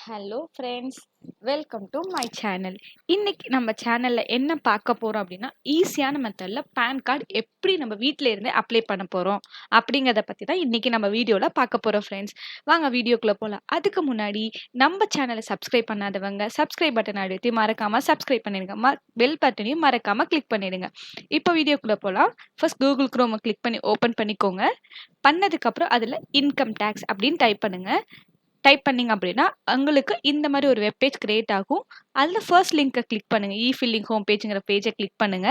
Hello friends, welcome to my channel. இன்னைக்கு நம்ம சேனல்ல என்ன பார்க்க போறோம் அப்படின்னா, ஈஸியான மெத்தட்ல பேன் கார்டு எப்படி நம்ம வீட்ல இருந்தே அப்ளை பண்ண போறோம் அப்படிங்கிறத பத்தி தான் இன்னைக்கு நம்ம வீடியோல பார்க்க போறோம் ஃப்ரெண்ட்ஸ். வாங்க வீடியோக்குள்ள போலாம். அதுக்கு முன்னாடி நம்ம சேனலை சப்ஸ்கிரைப் பண்ணாதவங்க சப்ஸ்கிரைப் பட்டன் அழுத்தி மறக்காம சப்ஸ்கிரைப் பண்ணிடுங்க. பெல் பட்டனையும் மறக்காம கிளிக் பண்ணிடுங்க. இப்போ வீடியோக்குள்ள போலாம். ஃபர்ஸ்ட் கூகுள் குரோமை கிளிக் பண்ணி ஓபன் பண்ணிக்கோங்க. பண்ணதுக்கு அப்புறம் அதுல இன்கம் டேக்ஸ் அப்படின்னு டைப் பண்ணுங்க. டைப் பண்ணீங்க அப்படின்னா உங்களுக்கு இந்த மாதிரி ஒரு வெப் பேஜ் கிரியேட் ஆகும். அதில் ஃபர்ஸ்ட் லிங்கை கிளிக் பண்ணுங்க. ஃபில்லிங் ஹோம் பேஜ்ங்கிற பேஜை கிளிக் பண்ணுங்க.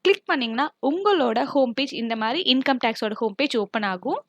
கிளிக் பண்ணீங்கன்னா உங்களோட ஹோம் பேஜ் இந்த மாதிரி இன்கம் டேக்ஸோட ஹோம் பேஜ் ஓப்பன் ஆகும்.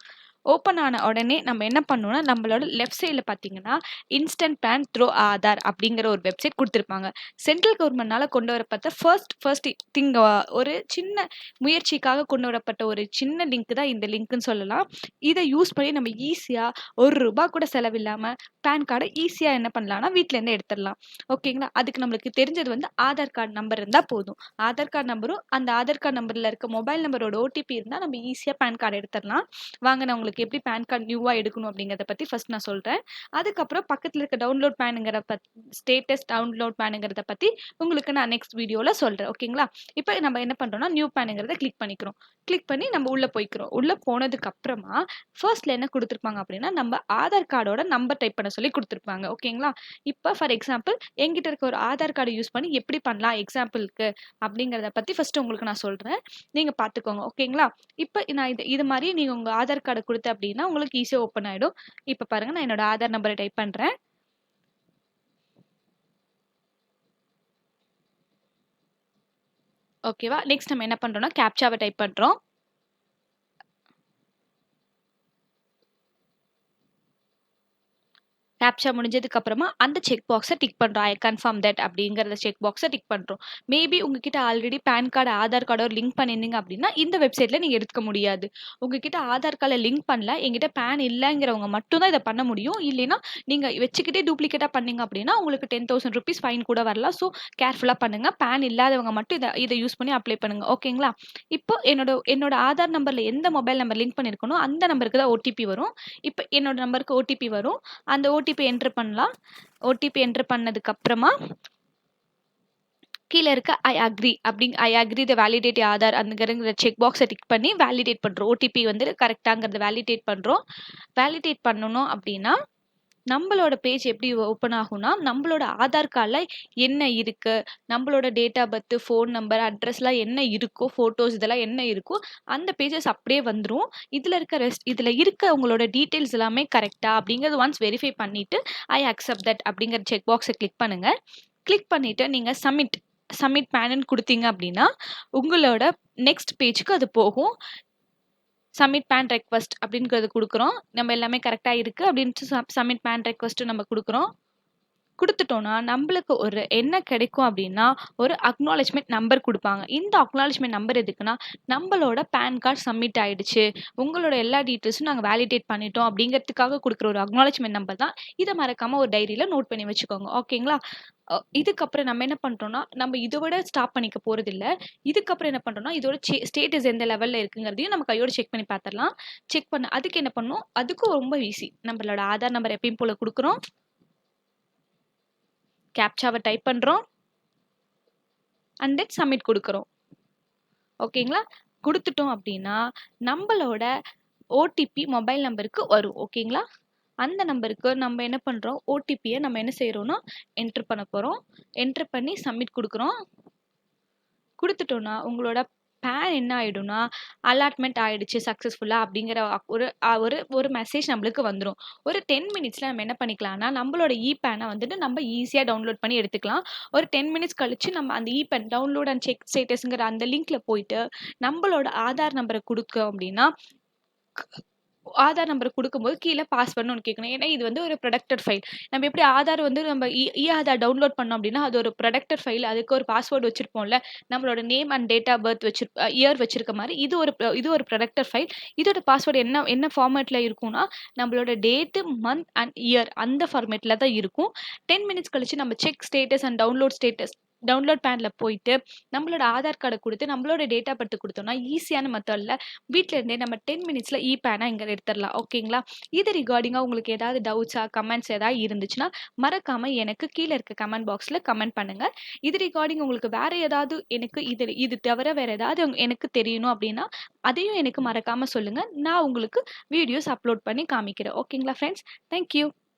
ஓப்பன் ஆன உடனே நம்ம என்ன பண்ணணும்னா, நம்மளோட லெஃப்ட் சைடில் பார்த்தீங்கன்னா இன்ஸ்டன்ட் பேன் த்ரோ ஆதார் அப்படிங்கிற ஒரு வெப்சைட் கொடுத்துருப்பாங்க. சென்ட்ரல் கவர்மெண்ட்னால கொண்டு வரப்பட்ட ஃபர்ஸ்ட் திங், ஒரு சின்ன முயற்சிக்காக கொண்டு வரப்பட்ட ஒரு சின்ன லிங்க் தான் இந்த லிங்க்னு சொல்லலாம். இதை யூஸ் பண்ணி நம்ம ஈஸியாக ₹1 கூட செலவில்லாமல் பேன் கார்டை ஈஸியாக என்ன பண்ணலாம்னா வீட்டிலேருந்து எடுத்துடலாம். ஓகேங்களா? அதுக்கு நம்மளுக்கு தெரிஞ்சது வந்து ஆதார் கார்டு நம்பர் இருந்தால் போதும். ஆதார் கார்டு நம்பரும் அந்த ஆதார் கார்டு நம்பரில் இருக்க மொபைல் நம்பரோட ஓடிபி இருந்தால் நம்ம ஈஸியாக பேன் கார்டு எடுத்துடலாம். வாங்க, நான் உங்களுக்கு எப்படி பேன் கார்டு நியூவாக எடுக்கணும் அப்படிங்கிறத பற்றி ஃபர்ஸ்ட் நான் சொல்கிறேன். அதுக்கப்புறம் பக்கத்தில் இருக்க டவுன்லோட் பேனுங்கிற ஸ்டேட்டஸ் டவுன்லோட் பேனுங்கிறத பற்றி உங்களுக்கு நான் நெக்ஸ்ட் வீடியோவில் சொல்கிறேன். ஓகேங்களா? இப்போ நம்ம என்ன பண்ணுறோம்னா, நியூ பேனுங்கிறத கிளிக் பண்ணிக்கிறோம். கிளிக் பண்ணி நம்ம உள்ளே போய்க்கிறோம். உள்ளே போனதுக்கு அப்புறமா ஃபர்ஸ்ட்ல என்ன கொடுத்துருப்பாங்க அப்படின்னா, நம்ம ஆதார் கார்டோட நம்பர் டைப் பண்ண சொல்லி கொடுத்துருப்பாங்க. ஓகேங்களா? இப்போ ஃபார் எக்ஸாம்பிள் என்கிட்ட இருக்க ஒரு ஆதார் கார்டு யூஸ் பண்ணி எப்படி பண்ணலாம் எக்ஸாம்பிளுக்கு அப்படிங்கிறத பற்றி ஃபர்ஸ்ட் உங்களுக்கு நான் சொல்கிறேன். நீங்கள் பார்த்துக்கோங்க. ஓகேங்களா? இப்போ நான் இது மாதிரி நீங்கள் உங்கள் ஆதார் கார்டை கொடுத்து அப்படின்னா உங்களுக்கு ஈஸியாக ஓப்பன் ஆகிடும். இப்போ பாருங்க, நான் என்னோட ஆதார் நம்பரை டைப் பண்ணுறேன். ஓகேவா? நெக்ஸ்ட் நம்ம என்ன பண்ணுறோம்னா, கேப்சாவை டைப் பண்ணுறோம். கேப்சா முடிஞ்சதுக்கு அப்புறமா அந்த செக் பாக்ஸை டிக் பண்ணுறோம். ஐ கன்ஃபார்ம் தட் அப்படிங்கிற செக் பாக்ஸை டிக் பண்ணுறோம். மேபி உங்ககிட்ட ஆல்ரெடி பேன் கார்டு ஆதார் கார்டோ லிங்க் பண்ணியிருந்தீங்க அப்படின்னா இந்த வெப்சைட்டில் நீங்கள் எடுத்துக்க முடியாது. உங்ககிட்ட ஆதார் கார்டில் லிங்க் பண்ணல, எங்கிட்ட பேன் இல்லைங்கிறவங்க மட்டும்தான் இதை பண்ண முடியும். இல்லைன்னா நீங்கள் வச்சுக்கிட்டே டூப்ளிகேட்டாக பண்ணீங்க அப்படின்னா உங்களுக்கு ₹10,000 ஃபைன் கூட வரலாம். ஸோ கேர்ஃபுல்லாக பண்ணுங்கள். பேன் இல்லாதவங்க மட்டும் இதை யூஸ் பண்ணி அப்ளை பண்ணுங்கள். ஓகேங்களா? இப்போ என்னோட ஆதார் நம்பரில் எந்த மொபைல் நம்பர் லிங்க் பண்ணியிருக்கணும் அந்த நம்பருக்கு தான் ஓடிபி வரும். இப்போ என்னோட நம்பருக்கு ஓடிபி வரும். அந்த ஓடிபி என்டர் பண்ணலாம். ஓடிபி என்டர் பண்ணதுக்கு அப்புறமா கீழே இருக்க I agree the validate Aadhaar அந்த செக் பாக்ஸை டிக் பண்ணி வேலிடேட் பண்ணுறோம். ஓடிபி வந்து கரெக்டாங்கிறத வேலிடேட் பண்ணுறோம். வேலிடேட் பண்ணணும் அப்படின்னா நம்மளோட பேஜ் எப்படி ஓப்பன் ஆகும்னா, நம்மளோட ஆதார் கார்டில் என்ன இருக்கு, நம்மளோட date of birth, phone number, அட்ரஸ்லாம் என்ன இருக்கோ, ஃபோட்டோஸ் இதெல்லாம் என்ன இருக்கோ அந்த பேஜஸ் அப்படியே வந்துடும். இதில் இருக்க உங்களோட டீட்டெயில்ஸ் எல்லாமே கரெக்டா அப்படிங்கிறது ஒன்ஸ் வெரிஃபை பண்ணிவிட்டு ஐ அக்செப்ட் தட் அப்படிங்கிற செக் பாக்ஸை கிளிக் பண்ணுங்கள். கிளிக் பண்ணிவிட்டு நீங்கள் சப்மிட் பேனுன்னு கொடுத்தீங்க அப்படின்னா உங்களோட நெக்ஸ்ட் பேஜுக்கு அது போகும். சப்மிட் பேன் ரெக்வஸ்ட் அப்படிங்கிறது கொடுக்குறோம். நம்ம எல்லாமே கரெக்டாக இருக்குது அப்படின்ட்டு சப்மிட் பேன் ரெக்வஸ்ட்டு நம்ம கொடுக்குறோம். கொடுத்துட்டோன்னா நம்மளுக்கு ஒரு என்ன கிடைக்கும் அப்படின்னா, ஒரு அக்னாலஜ்மெண்ட் நம்பர் கொடுப்பாங்க. இந்த அக்னாலஜ்மெண்ட் நம்பர் எதுக்குன்னா, நம்மளோட பேன் கார்டு சப்மிட் ஆயிடுச்சு, உங்களோட எல்லா டீட்டெயில்ஸும் நாங்கள் வேலிடேட் பண்ணிட்டோம் அப்படிங்கிறதுக்காக கொடுக்குற ஒரு அக்னாலஜ்மெண்ட் நம்பர் தான். இதை மறக்காமல் ஒரு டைரியில் நோட் பண்ணி வச்சுக்கோங்க. ஓகேங்களா? இதுக்கப்புறம் நம்ம என்ன பண்ணுறோம்னா, நம்ம இதோட ஸ்டாப் பண்ணிக்க போகிறதில்ல. இதுக்கப்புறம் என்ன பண்ணுறோம்னா, இதோட ஸ்டேட்டஸ் எந்த லெவலில் இருக்குங்கிறதையும் நம்ம கையோட செக் பண்ணி பார்த்துடலாம். செக் பண்ண அதுக்கு என்ன பண்ணணும், அதுக்கும் ரொம்ப ஈஸி. நம்மளோட ஆதார் நம்பர் எப்பயும் போல் கொடுக்குறோம். கேப்சாவை டைப் பண்ணுறோம். அண்ட் தென் சப்மிட் கொடுக்குறோம். ஓகேங்களா? கொடுத்துட்டோம் அப்படின்னா நம்மளோட ஓடிபி மொபைல் நம்பருக்கு வரும். ஓகேங்களா? அந்த நம்பருக்கு நம்ம என்ன பண்ணுறோம், ஓடிபியை நம்ம என்ன செய்கிறோம்னா என்ட்ரு பண்ண போகிறோம். என்ட்ரு பண்ணி சப்மிட் கொடுக்குறோம். கொடுத்துட்டோன்னா உங்களோட பேன் என்ன ஆகிடும்னா, அலாட்மெண்ட் ஆகிடுச்சு சக்ஸஸ்ஃபுல்லாக அப்படிங்கிற ஒரு மெசேஜ் நம்மளுக்கு வந்துடும். ஒரு 10 மினிட்ஸில் நம்ம என்ன பண்ணிக்கலாம்னா, நம்மளோட பேனை வந்துட்டு நம்ம ஈஸியாக டவுன்லோட் பண்ணி எடுத்துக்கலாம். ஒரு 10 மினிட்ஸ் கழிச்சு நம்ம அந்த பேன் டவுன்லோட் அண்ட் செக் ஸ்டேட்டஸ்ங்கிற அந்த லிங்க்ல போயிட்டு நம்மளோட ஆதார் நம்பரை கொடுத்தோம் அப்படின்னா, ஆதார் நம்பர் கொடுக்கும்போது கீழே பாஸ்வேர்ட்னு ஒன்று கேட்கணும். ஏன்னா இது வந்து ஒரு ப்ரொடக்டட் ஃபைல். நம்ம எப்படி ஆதார் வந்து நம்ம ஆதார் டவுன்லோட் பண்ணோம் அப்படின்னா அது ஒரு ப்ரொடக்டட் ஃபைல். அதுக்கு ஒரு பாஸ்வேர்டு வச்சிருப்போம்ல, நம்மளோட name and date of birth year வச்சிருக்க மாதிரி இது ஒரு ப்ரொடக்டட் ஃபைல். இதோட பாஸ்வேர்டு என்ன ஃபார்மேட்டில் இருக்கும்னா, நம்மளோட டேட்டு, மந்த் அண்ட் இயர் அந்த ஃபார்மேட்டில் தான் இருக்கும். 10 மினிட்ஸ் கழிச்சு நம்ம check status and download status download பேன்ல போயிட்டு நம்மளோட ஆதார் கார்டை குடுத்து, நம்மளோட டேட் ஆஃப் பர்த் குடுத்தோம்னா, ஈஸியான மெத்தட்ல வீட்ல இருந்தே நம்ம 10 மினிட்ஸ்ல பேனா இங்க எடுத்துறலாம். ஓகேங்களா? இது ரிகார்டிங்கா உங்களுக்கு ஏதாவது டவுட்ஸா, கமெண்ட்ஸ் ஏதாவது இருந்துச்சுன்னா, மறக்காம எனக்கு கீழ இருக்க கமெண்ட் பாக்ஸ்ல கமெண்ட் பண்ணுங்க. இது ரிகார்டிங் உங்களுக்கு வேற ஏதாவது எனக்கு இது இது தவிர வேற ஏதாவது எனக்கு தெரியணும் அப்டின்னா, அதையும் எனக்கு மறக்காம சொல்லுங்க. நான் உங்களுக்கு வீடியோஸ் அப்லோட் பண்ணி காமிக்கிறேன். ஓகேங்களா ஃபிரெண்ட்ஸ்? Thank you.